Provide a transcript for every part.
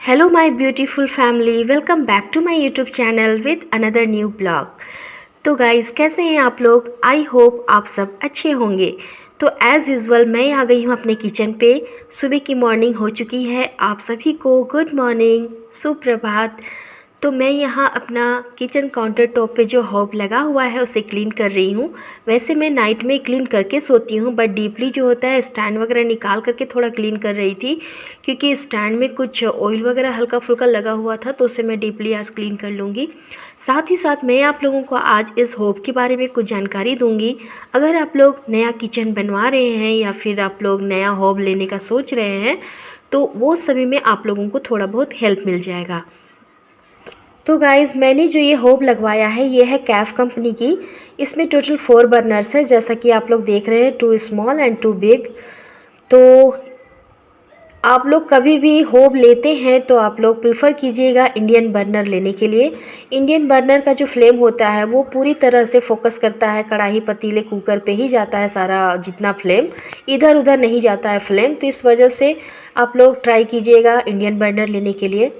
Hello, my beautiful family. Welcome back to my YouTube channel with another new blog. तो guys कैसे हैं आप लोग? आई होप आप सब अच्छे होंगे। तो एज़ यूज़ुअल मैं आ गई हूँ अपने किचन पे। सुबह की मॉर्निंग हो चुकी है। आप सभी को गुड मॉर्निंग, सुप्रभात। तो मैं यहाँ अपना किचन काउंटर टॉप पे जो हॉब लगा हुआ है उसे क्लीन कर रही हूँ। वैसे मैं नाइट में क्लीन करके सोती हूँ, बट डीपली जो होता है स्टैंड वगैरह निकाल करके थोड़ा क्लीन कर रही थी, क्योंकि स्टैंड में कुछ ऑयल वगैरह हल्का फुल्का लगा हुआ था, तो उसे मैं डीपली आज क्लीन कर लूँगी। साथ ही साथ मैं आप लोगों को आज इस हॉब के बारे में कुछ जानकारी दूँगी। अगर आप लोग नया किचन बनवा रहे हैं या फिर आप लोग नया हॉब लेने का सोच रहे हैं, तो वो सभी में आप लोगों को थोड़ा बहुत हेल्प मिल जाएगा। तो गाइज़ मैंने जो ये होब लगवाया है ये है कैफ कंपनी की। इसमें टोटल 4 बर्नर्स है, जैसा कि आप लोग देख रहे हैं, 2 स्मॉल एंड 2 बिग। तो आप लोग कभी भी होब लेते हैं तो आप लोग प्रेफर कीजिएगा इंडियन बर्नर लेने के लिए। इंडियन बर्नर का जो फ्लेम होता है वो पूरी तरह से फोकस करता है कढ़ाई पतीले कुकर पे ही जाता है, सारा जितना फ्लेम इधर उधर नहीं जाता है फ्लेम। तो इस वजह से आप लोग ट्राई कीजिएगा इंडियन बर्नर लेने के लिए।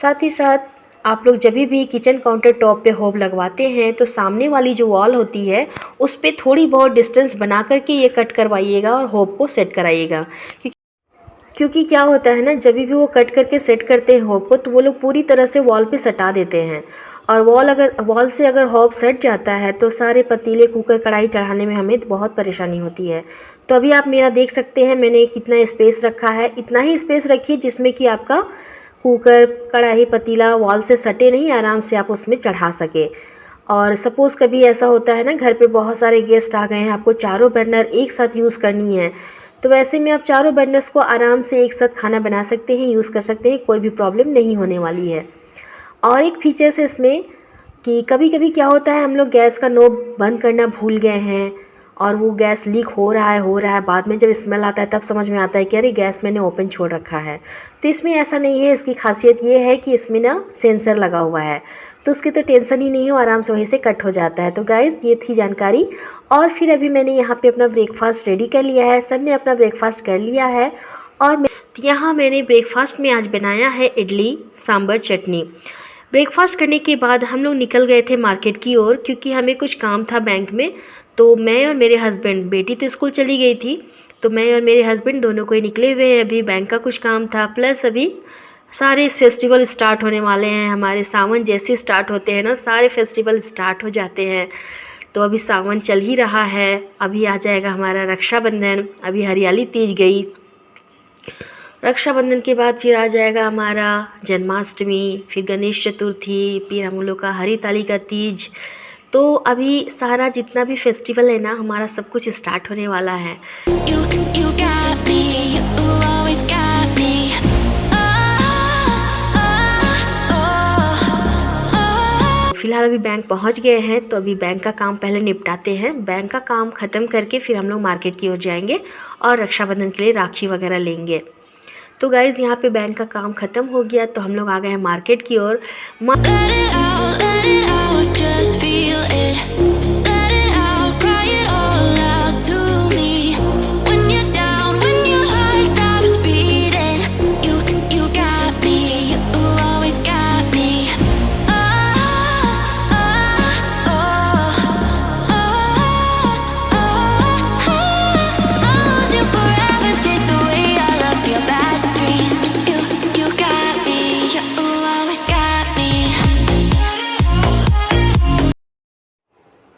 साथ ही साथ आप लोग जब भी किचन काउंटर टॉप पे होब लगवाते हैं तो सामने वाली जो वॉल होती है उस पर थोड़ी बहुत डिस्टेंस बना करके ये कट करवाइएगा और होब को सेट कराइएगा। क्योंकि क्या होता है ना, जब भी वो कट करके सेट करते हैं होब को तो वो लोग पूरी तरह से वॉल पे सटा देते हैं, और वॉल से अगर होब सट जाता है तो सारे पतीले कुकर कढ़ाई चढ़ाने में हमें बहुत परेशानी होती है। तो अभी आप मेरा देख सकते हैं मैंने कितना स्पेस रखा है। इतना ही स्पेस रखिए जिसमें कि आपका कुकर कढ़ाई पतीला वॉल से सटे नहीं, आराम से आप उसमें चढ़ा सके। और सपोज़ कभी ऐसा होता है ना, घर पे बहुत सारे गेस्ट आ गए हैं, आपको चारों बर्नर एक साथ यूज़ करनी है, तो वैसे में आप चारों बर्नर्स को आराम से एक साथ खाना बना सकते हैं, यूज़ कर सकते हैं, कोई भी प्रॉब्लम नहीं होने वाली है। और एक फीचर्स है इसमें कि कभी कभी क्या होता है, हम लोग गैस का नोब बंद करना भूल गए हैं और वो गैस लीक हो रहा है, बाद में जब स्मेल आता है तब समझ में आता है कि अरे गैस मैंने ओपन छोड़ रखा है। तो इसमें ऐसा नहीं है। इसकी खासियत ये है कि इसमें ना सेंसर लगा हुआ है, तो उसकी तो टेंशन ही नहीं है, आराम से वहीं से कट हो जाता है। तो गाइज़ ये थी जानकारी। और फिर अभी मैंने यहाँ पे अपना ब्रेकफास्ट रेडी कर लिया है, सब ने अपना ब्रेकफास्ट कर लिया है। और यहाँ मैंने ब्रेकफास्ट में आज बनाया है इडली सांभर चटनी। ब्रेकफास्ट करने के बाद हम लोग निकल गए थे मार्केट की ओर, क्योंकि हमें कुछ काम था बैंक में। तो मैं और मेरे हस्बैंड, बेटी तो स्कूल चली गई थी, तो मैं और मेरे हस्बैंड दोनों को ही निकले हुए हैं। अभी बैंक का कुछ काम था, प्लस अभी सारे फेस्टिवल स्टार्ट होने वाले हैं। हमारे सावन जैसे स्टार्ट होते हैं ना, सारे फेस्टिवल स्टार्ट हो जाते हैं। तो अभी सावन चल ही रहा है, अभी आ जाएगा हमारा रक्षाबंधन, अभी हरियाली तीज गई, रक्षाबंधन के बाद फिर आ जाएगा हमारा जन्माष्टमी, फिर गणेश चतुर्थी, फिर हम लोग का हरिताली का तीज। तो अभी सारा जितना भी फेस्टिवल है ना, हमारा सब कुछ स्टार्ट होने वाला है। You got me, you always got me. फिलहाल अभी बैंक पहुंच गए हैं, तो अभी बैंक का काम पहले निपटाते हैं। बैंक का काम ख़त्म करके फिर हम लोग मार्केट की ओर जाएंगे और रक्षाबंधन के लिए राखी वगैरह लेंगे। तो गाइज़ यहाँ पे बैंक का काम ख़त्म हो गया, तो हम लोग आ गए हैं मार्केट की ओर।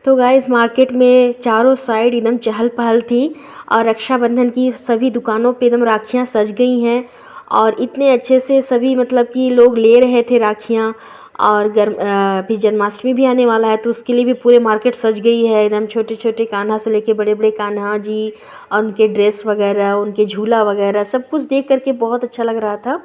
तो गाइज़ मार्केट में चारों साइड एकदम चहल पहल थी, और रक्षाबंधन की सभी दुकानों पे एकदम राखियाँ सज गई हैं, और इतने अच्छे से सभी मतलब कि लोग ले रहे थे राखियाँ। और अभी जन्माष्टमी भी आने वाला है, तो उसके लिए भी पूरे मार्केट सज गई है एकदम। छोटे छोटे कान्हा से लेके बड़े बड़े कान्हा जी, और उनके ड्रेस वगैरह, उनके झूला वगैरह सब कुछ देख करके बहुत अच्छा लग रहा था।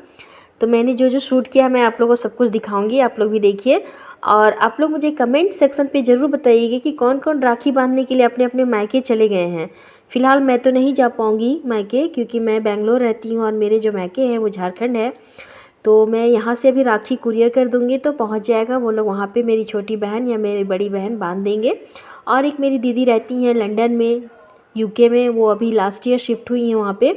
तो मैंने जो जो शूट किया मैं आप लोगों को सब कुछ दिखाऊंगी, आप लोग भी देखिए। और आप लोग मुझे कमेंट सेक्शन पे ज़रूर बताइएगा कि कौन कौन राखी बांधने के लिए अपने अपने मायके चले गए हैं। फ़िलहाल मैं तो नहीं जा पाऊँगी मायके, क्योंकि मैं बेंगलोर रहती हूँ और मेरे जो मायके हैं वो झारखंड है। तो मैं यहाँ से अभी राखी कुरियर कर दूँगी, तो पहुँच जाएगा, वो लोग वहाँ पे मेरी छोटी बहन या मेरी बड़ी बहन बांध देंगे। और एक मेरी दीदी रहती हैं लंदन में, यूके में, वो अभी लास्ट ईयर शिफ्ट हुई हैं वहाँ पे,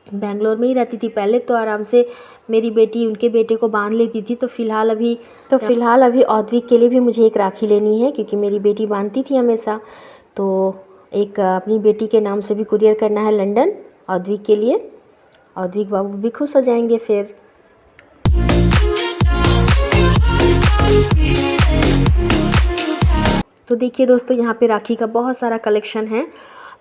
बेंगलोर में ही रहती थी पहले, तो आराम से मेरी बेटी उनके बेटे को बांध लेती थी। तो फ़िलहाल अभी औद्विक के लिए भी मुझे एक राखी लेनी है, क्योंकि मेरी बेटी बांधती थी हमेशा। तो एक अपनी बेटी के नाम से भी कुरियर करना है लंदन औद्विक के लिए। औद्विक बाबू भी खुश हो जाएंगे फिर। तो देखिए दोस्तों, यहाँ पे राखी का बहुत सारा कलेक्शन है,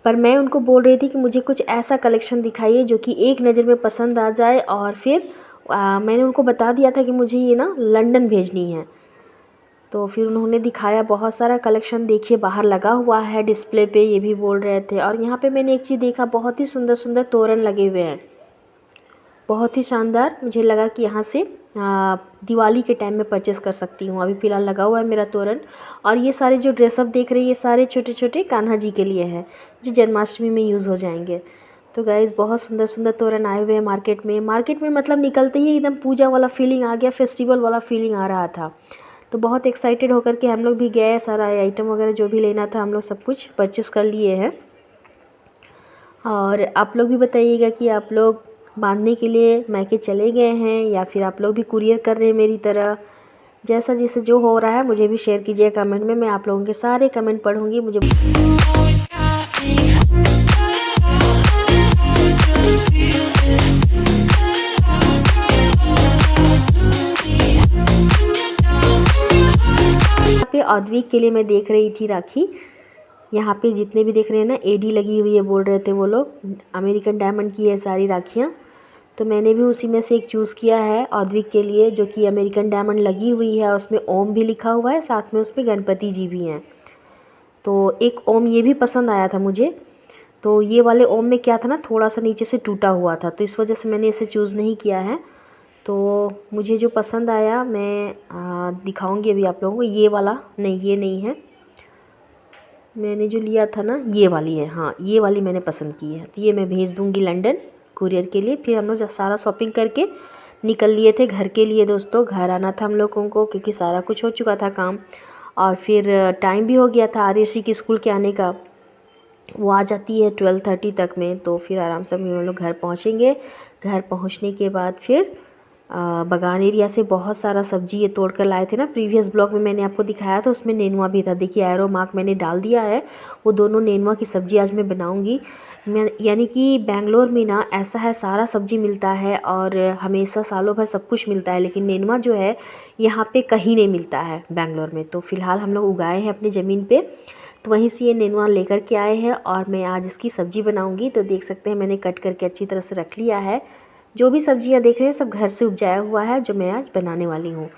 पर मैं उनको बोल रही थी कि मुझे कुछ ऐसा कलेक्शन दिखाइए जो कि एक नज़र में पसंद आ जाए। और फिर मैंने उनको बता दिया था कि मुझे ये ना लंदन भेजनी है। तो फिर उन्होंने दिखाया बहुत सारा कलेक्शन, देखिए बाहर लगा हुआ है डिस्प्ले पे, ये भी बोल रहे थे। और यहाँ पे मैंने एक चीज़ देखा, बहुत ही सुंदर सुंदर तोरण लगे हुए हैं, बहुत ही शानदार। मुझे लगा कि यहाँ से दिवाली के टाइम में परचेस कर सकती हूँ। अभी फ़िलहाल लगा हुआ है मेरा तोरण। और ये सारे जो ड्रेसअप देख रहे हैं, ये सारे छोटे छोटे कान्हा जी के लिए हैं, जो जन्माष्टमी में यूज़ हो जाएंगे। तो गाइज़, बहुत सुंदर सुंदर तोरण आए हुए हैं मार्केट में मतलब निकलते ही एकदम पूजा वाला फीलिंग आ गया, फेस्टिवल वाला फीलिंग आ रहा था। तो बहुत एक्साइटेड होकर के हम लोग भी गए, सारा आइटम वगैरह जो भी लेना था हम लोग सब कुछ परचेस कर लिए हैं। और आप लोग भी बताइएगा कि आप लोग बांधने के लिए मैके चले गए हैं या फिर आप लोग भी कुरियर कर रहे हैं मेरी तरह। जैसा जैसे जो हो रहा है मुझे भी शेयर कीजिए कमेंट में, मैं आप लोगों के सारे कमेंट पढ़ूंगी। मुझे यहाँ पे औद्विक के लिए मैं देख रही थी राखी। यहाँ पे जितने भी देख रहे हैं ना, एडी लगी हुई है, बोल रहे थे वो लोग, अमेरिकन डायमंड की है सारी राखियाँ। तो मैंने भी उसी में से एक चूज़ किया है औद्विक के लिए, जो कि अमेरिकन डायमंड लगी हुई है, उसमें ओम भी लिखा हुआ है, साथ में उसमें गणपति जी भी हैं। तो एक ओम ये भी पसंद आया था मुझे। तो ये वाले ओम में क्या था ना, थोड़ा सा नीचे से टूटा हुआ था, तो इस वजह से मैंने इसे चूज़ नहीं किया है। तो मुझे जो पसंद आया मैं दिखाऊंगी अभी आप लोगों को। ये वाला नहीं, ये नहीं है, मैंने जो लिया था ना ये वाली है, हाँ ये वाली मैंने पसंद की है। तो ये मैं भेज दूँगी लंदन कुरियर के लिए। फिर हम लोग सारा शॉपिंग करके निकल लिए थे घर के लिए दोस्तों। घर आना था हम लोगों को, क्योंकि सारा कुछ हो चुका था काम। और फिर टाइम भी हो गया था आरुषि की स्कूल के आने का, वो आ जाती है 12:30 तक में। तो फिर आराम से हम लोग घर पहुँचेंगे। घर पहुँचने के बाद फिर बगान एरिया से बहुत सारा सब्जी ये तोड़ कर लाए थे ना, प्रीवियस ब्लॉग में मैंने आपको दिखाया था, उसमें नेनुआ भी था। देखिए एरो मार्क मैंने डाल दिया है, वो दोनों नेनुआ की सब्ज़ी आज मैं बनाऊंगी। मैं यानी कि बेंगलोर में ना ऐसा है, सारा सब्जी मिलता है और हमेशा सालों भर सब कुछ मिलता है, लेकिन नेनुआ जो है यहाँ पे कहीं नहीं मिलता है बेंगलोर में। तो फ़िलहाल हम लोग उगाए हैं अपनी ज़मीन पे, तो वहीं से ये नेनुआ लेकर के आए हैं और मैं आज इसकी सब्ज़ी बनाऊंगी। तो देख सकते हैं मैंने कट करके अच्छी तरह से रख लिया है। जो भी सब्जियां देख रहे हैं सब घर से उपजाया हुआ है, जो मैं आज बनाने वाली हूँ।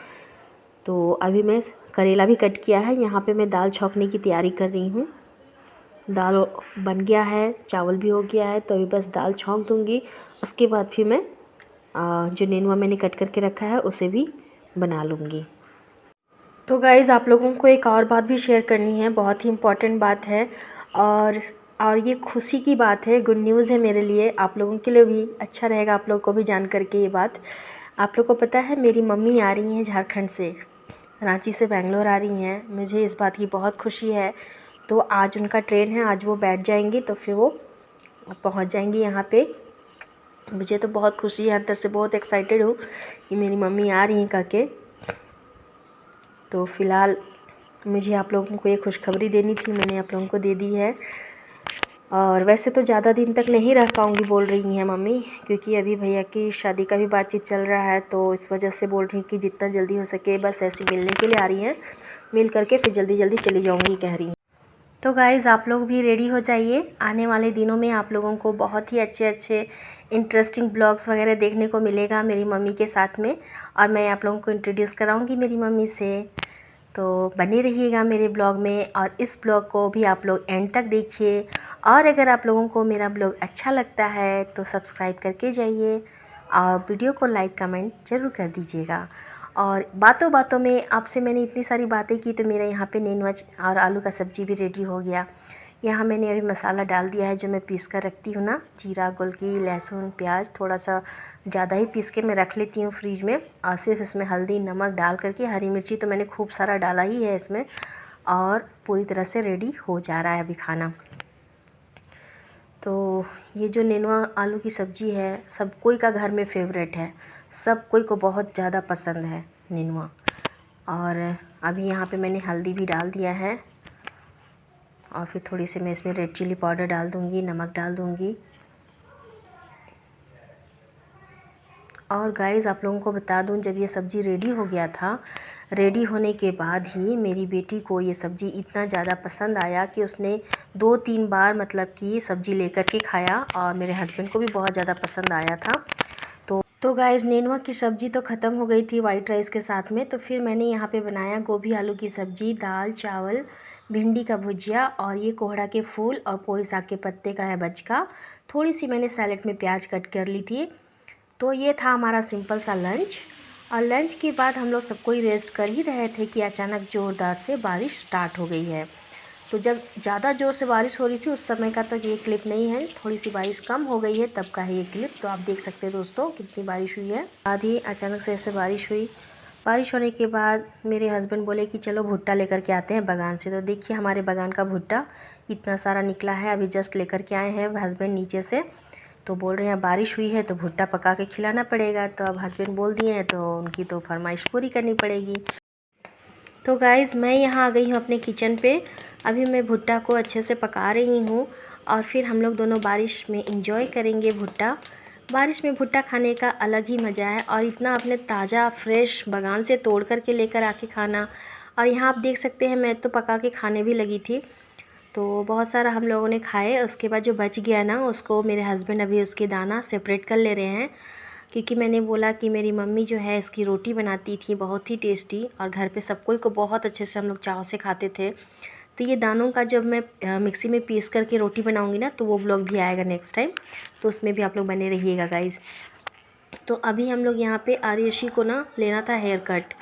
तो अभी मैं करेला भी कट किया है। यहाँ पे मैं दाल छौंकने की तैयारी कर रही हूँ। दाल बन गया है, चावल भी हो गया है, तो अभी बस दाल छौंक दूँगी। उसके बाद फिर मैं जो नेनुआ मैंने कट करके रखा है उसे भी बना लूँगी। तो गाइज़, आप लोगों को एक और बात भी शेयर करनी है, बहुत ही इम्पॉर्टेंट बात है और ये खुशी की बात है, गुड न्यूज़ है मेरे लिए, आप लोगों के लिए भी अच्छा रहेगा, आप लोगों को भी जान करके ये बात। आप लोग को पता है मेरी मम्मी आ रही हैं झारखंड से, रांची से बेंगलोर आ रही हैं। मुझे इस बात की बहुत खुशी है। तो आज उनका ट्रेन है, आज वो बैठ जाएंगी, तो फिर वो पहुंच जाएंगी यहाँ पे। मुझे तो बहुत खुशी है, अंदर से बहुत एक्साइटेड हूँ कि मेरी मम्मी आ रही हैं करके। तो फ़िलहाल मुझे आप लोगों को ये खुशखबरी देनी थी, मैंने आप लोगों को दे दी है। और वैसे तो ज़्यादा दिन तक नहीं रह पाऊँगी बोल रही हैं मम्मी, क्योंकि अभी भैया की शादी का भी बातचीत चल रहा है, तो इस वजह से बोल रही हैं कि जितना जल्दी हो सके बस ऐसे मिलने के लिए आ रही हैं, मिल करके फिर जल्दी जल्दी चली जाऊँगी कह रही हैं। तो गाइज़, आप लोग भी रेडी हो जाइए, आने वाले दिनों में आप लोगों को बहुत ही अच्छे अच्छे इंटरेस्टिंग ब्लॉग्स वगैरह देखने को मिलेगा मेरी मम्मी के साथ में। और मैं आप लोगों को इंट्रोड्यूस कराऊँगी मेरी मम्मी से। तो बने रहिएगा मेरे ब्लॉग में, और इस ब्लॉग को भी आप लोग एंड तक देखिए। और अगर आप लोगों को मेरा ब्लॉग अच्छा लगता है तो सब्सक्राइब करके जाइए और वीडियो को लाइक कमेंट ज़रूर कर दीजिएगा। और बातों बातों में आपसे मैंने इतनी सारी बातें की, तो मेरा यहाँ पे नेनुआ और आलू का सब्ज़ी भी रेडी हो गया। यहाँ मैंने अभी मसाला डाल दिया है जो मैं पीस कर रखती हूँ ना, जीरा, गोलकी, लहसुन, प्याज, थोड़ा सा ज़्यादा ही पीस के मैं रख लेती हूँ फ्रीज में। और सिर्फ इसमें हल्दी नमक डाल करके, हरी मिर्ची तो मैंने खूब सारा डाला ही है इसमें, और पूरी तरह से रेडी हो जा रहा है अभी खाना। तो ये जो नेनुआ आलू की सब्ज़ी है सब कोई का घर में फेवरेट है, सब कोई को बहुत ज़्यादा पसंद है नेनुआ। और अभी यहाँ पे मैंने हल्दी भी डाल दिया है और फिर थोड़ी सी मैं इसमें रेड चिली पाउडर डाल दूँगी, नमक डाल दूँगी। और गाइज़ आप लोगों को बता दूं, जब ये सब्ज़ी रेडी हो गया था, रेडी होने के बाद ही मेरी बेटी को ये सब्ज़ी इतना ज़्यादा पसंद आया कि उसने 2-3 बार मतलब कि सब्ज़ी लेकर के खाया और मेरे हस्बैंड को भी बहुत ज़्यादा पसंद आया था। तो गाइज़ नेनुआ की सब्ज़ी तो ख़त्म हो गई थी वाइट राइस के साथ में, तो फिर मैंने यहाँ पे बनाया गोभी आलू की सब्ज़ी, दाल चावल, भिंडी का भुजिया और ये कोहड़ा के फूल और पोई साग के पत्ते का है बचका। थोड़ी सी मैंने सैलेड में प्याज कट कर ली थी। तो ये था हमारा सिंपल सा लंच। और लंच के बाद हम लोग सबको ही रेस्ट कर ही रहे थे कि अचानक ज़ोरदार से बारिश स्टार्ट हो गई है। तो जब ज़्यादा ज़ोर से बारिश हो रही थी उस समय का तो ये क्लिप नहीं है, थोड़ी सी बारिश कम हो गई है तब का है ये क्लिप। तो आप देख सकते हैं दोस्तों कितनी बारिश हुई है। बाद ही अचानक से ऐसे बारिश हुई। बारिश होने के बाद मेरे हस्बैंड बोले कि चलो भुट्टा लेकर के आते हैं बागान से। तो देखिए हमारे बागान का भुट्टा इतना सारा निकला है, अभी जस्ट लेकर के आए हैं हस्बैंड नीचे से। तो बोल रहे हैं बारिश हुई है तो भुट्टा पका के खिलाना पड़ेगा। तो अब हस्बैंड बोल दिए हैं तो उनकी तो फरमाइश पूरी करनी पड़ेगी। तो गाइज़ मैं यहाँ आ गई हूँ अपने किचन पे। अभी मैं भुट्टा को अच्छे से पका रही हूँ और फिर हम लोग दोनों बारिश में इंजॉय करेंगे भुट्टा। बारिश में भुट्टा खाने का अलग ही मज़ा है और इतना अपने ताज़ा फ्रेश बागान से तोड़ कर के लेकर आके खाना। और यहाँ आप देख सकते हैं मैं तो पका के खाने भी लगी थी। तो बहुत सारा हम लोगों ने खाए। उसके बाद जो बच गया ना उसको मेरे हस्बैंड अभी उसके दाना सेपरेट कर ले रहे हैं, क्योंकि मैंने बोला कि मेरी मम्मी जो है इसकी रोटी बनाती थी बहुत ही टेस्टी और घर पे सब कोई को बहुत अच्छे से हम लोग चाव से खाते थे। तो ये दानों का जब मैं मिक्सी में पीस करके रोटी बनाऊंगी ना तो वो ब्लॉग भी आएगा नेक्स्ट टाइम, तो उसमें भी आप लोग बने रहिएगा गाइज़। तो अभी हम लोग यहाँ पे आर्यशी को ना लेना था हेयर कट।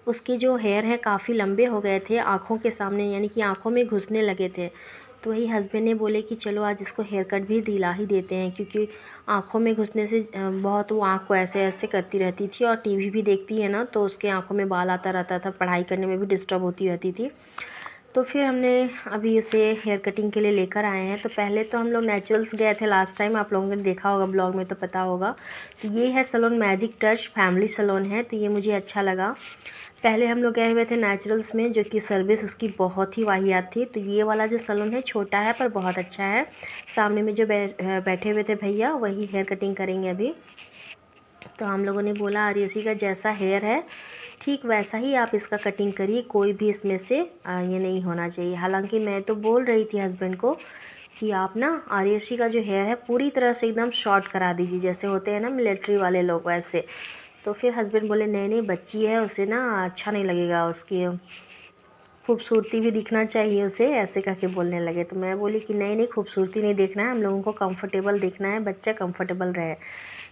उसके जो हेयर है काफ़ी लंबे हो गए थे आँखों के सामने, यानी कि आँखों में घुसने लगे थे। तो वही हस्बैंड ने बोले कि चलो आज इसको हेयर कट भी दिला ही देते हैं, क्योंकि आँखों में घुसने से बहुत वो आँख को ऐसे ऐसे करती रहती थी और टीवी भी देखती है ना तो उसके आँखों में बाल आता रहता था, पढ़ाई करने में भी डिस्टर्ब होती रहती थी। तो फिर हमने अभी उसे हेयर कटिंग के लिए लेकर आए हैं। तो पहले तो हम लोग नेचुरल्स गए थे लास्ट टाइम, आप लोगों ने देखा होगा ब्लॉग में तो पता होगा। तो ये है salon magic touch family salon है, तो ये मुझे अच्छा लगा। पहले हम लोग गए हुए थे नेचुरल्स में जो कि सर्विस उसकी बहुत ही वाहियात थी। तो ये वाला जो सैलून है छोटा है पर बहुत अच्छा है। सामने में जो बैठे हुए थे भैया वही हेयर कटिंग करेंगे अभी। तो हम लोगों ने बोला आर्यसी का जैसा हेयर है ठीक वैसा ही आप इसका कटिंग करिए, कोई भी इसमें से ये नहीं होना चाहिए। हालांकि मैं तो बोल रही थी हस्बैंड को कि आप ना आर्यशी का जो हेयर है पूरी तरह से एकदम शॉर्ट करा दीजिए, जैसे होते हैं ना मिलिट्री वाले लोग वैसे। तो फिर हस्बैंड बोले नहीं नहीं बच्ची है उसे ना अच्छा नहीं लगेगा, उसकी खूबसूरती भी दिखना चाहिए उसे, ऐसे करके बोलने लगे। तो मैं बोली कि नहीं नहीं खूबसूरती नहीं देखना है, हम लोगों को कंफर्टेबल देखना है, बच्चा कंफर्टेबल रहे।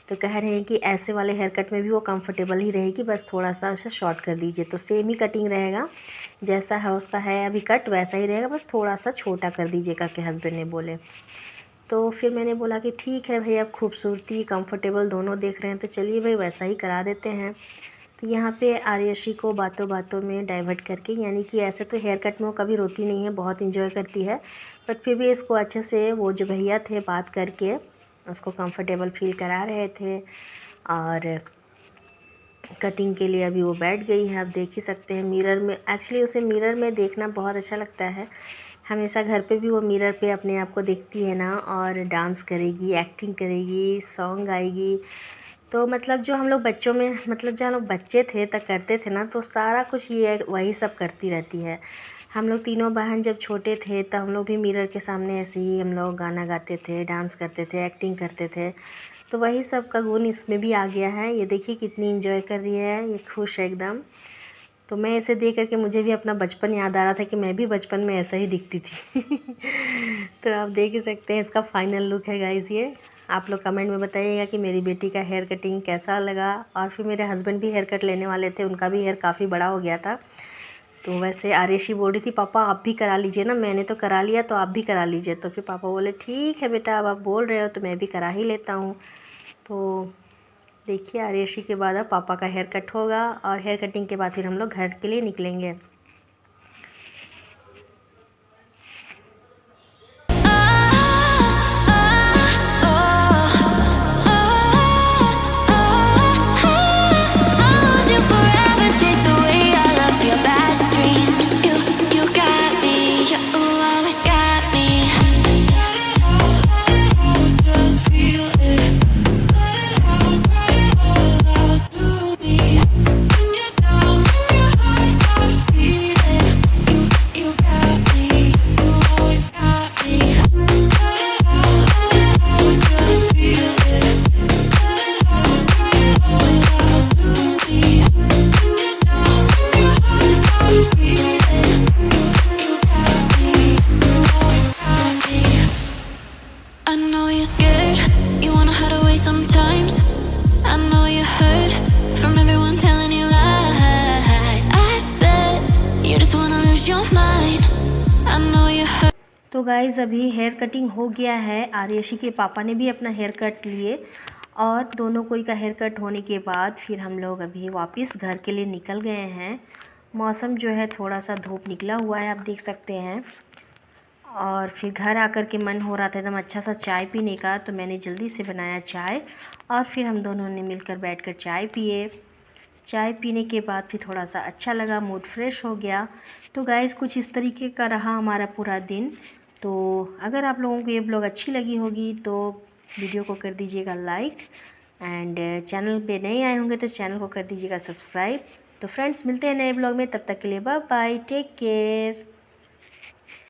तो कह रहे हैं कि ऐसे वाले हेयर कट में भी वो कंफर्टेबल ही रहेगी, बस थोड़ा सा उसे शॉर्ट कर दीजिए। तो सेम ही कटिंग रहेगा जैसा है उसका है अभी कट वैसा ही रहेगा, बस थोड़ा सा छोटा कर दीजिएगा के हस्बैंड ने बोले। तो फिर मैंने बोला कि ठीक है भैया, खूबसूरती कंफर्टेबल दोनों देख रहे हैं तो चलिए भाई वैसा ही करा देते हैं। तो यहाँ पे आर्यशी को बातों बातों में डाइवर्ट करके, यानी कि ऐसे तो हेयर कट में वो कभी रोती नहीं है, बहुत इंजॉय करती है, बट फिर भी इसको अच्छे से वो जो भैया थे बात करके उसको कंफर्टेबल फील करा रहे थे। और कटिंग के लिए अभी वो बैठ गई है, आप देख ही सकते हैं मिरर में। एक्चुअली उसे मिरर में देखना बहुत अच्छा लगता है, हमेशा घर पे भी वो मिरर पे अपने आप को देखती है ना, और डांस करेगी, एक्टिंग करेगी, सॉन्ग गाएगी। तो मतलब जो हम लोग बच्चों में मतलब जब हम लोग बच्चे थे तब करते थे ना, तो सारा कुछ ये वही सब करती रहती है। हम लोग तीनों बहन जब छोटे थे तब हम लोग भी मिरर के सामने ऐसे ही हम लोग गाना गाते थे, डांस करते थे, एक्टिंग करते थे। तो वही सब का गुण इसमें भी आ गया है। ये देखिए कितनी इंजॉय कर रही है, ये खुश है एकदम। तो मैं इसे देख करके मुझे भी अपना बचपन याद आ रहा था कि मैं भी बचपन में ऐसा ही दिखती थी। तो आप देख ही सकते हैं इसका फाइनल लुक है गाइस ये। आप लोग कमेंट में बताइएगा कि मेरी बेटी का हेयर कटिंग कैसा लगा। और फिर मेरे हस्बैंड भी हेयर कट लेने वाले थे, उनका भी हेयर काफ़ी बड़ा हो गया था। तो वैसे आर्यशी बोल रही थी पापा आप भी करा लीजिए ना, मैंने तो करा लिया तो आप भी करा लीजिए। तो फिर पापा बोले ठीक है बेटा, अब आप बोल रहे हो तो मैं भी करा ही लेता हूँ। तो देखिए आर्यशी के बाद अब पापा का हेयर कट होगा और हेयर कटिंग के बाद फिर हम लोग घर के लिए निकलेंगे। तो गाइज़ अभी हेयर कटिंग हो गया है, आर्यशी के पापा ने भी अपना हेयर कट लिए और दोनों कोई का हेयर कट होने के बाद फिर हम लोग अभी वापस घर के लिए निकल गए हैं। मौसम जो है थोड़ा सा धूप निकला हुआ है, आप देख सकते हैं। और फिर घर आकर के मन हो रहा था एकदम अच्छा सा चाय पीने का, तो मैंने जल्दी से बनाया चाय और फिर हम दोनों ने मिलकर बैठकर चाय पिए। चाय पीने के बाद फिर थोड़ा सा अच्छा लगा, मूड फ्रेश हो गया। तो गाइज़ कुछ इस तरीके का रहा हमारा पूरा दिन। तो अगर आप लोगों को ये ब्लॉग अच्छी लगी होगी तो वीडियो को कर दीजिएगा लाइक, एंड चैनल पे नए आए होंगे तो चैनल को कर दीजिएगा सब्सक्राइब। तो फ्रेंड्स मिलते हैं नए ब्लॉग में, तब तक के लिए बाय बाय, टेक केयर।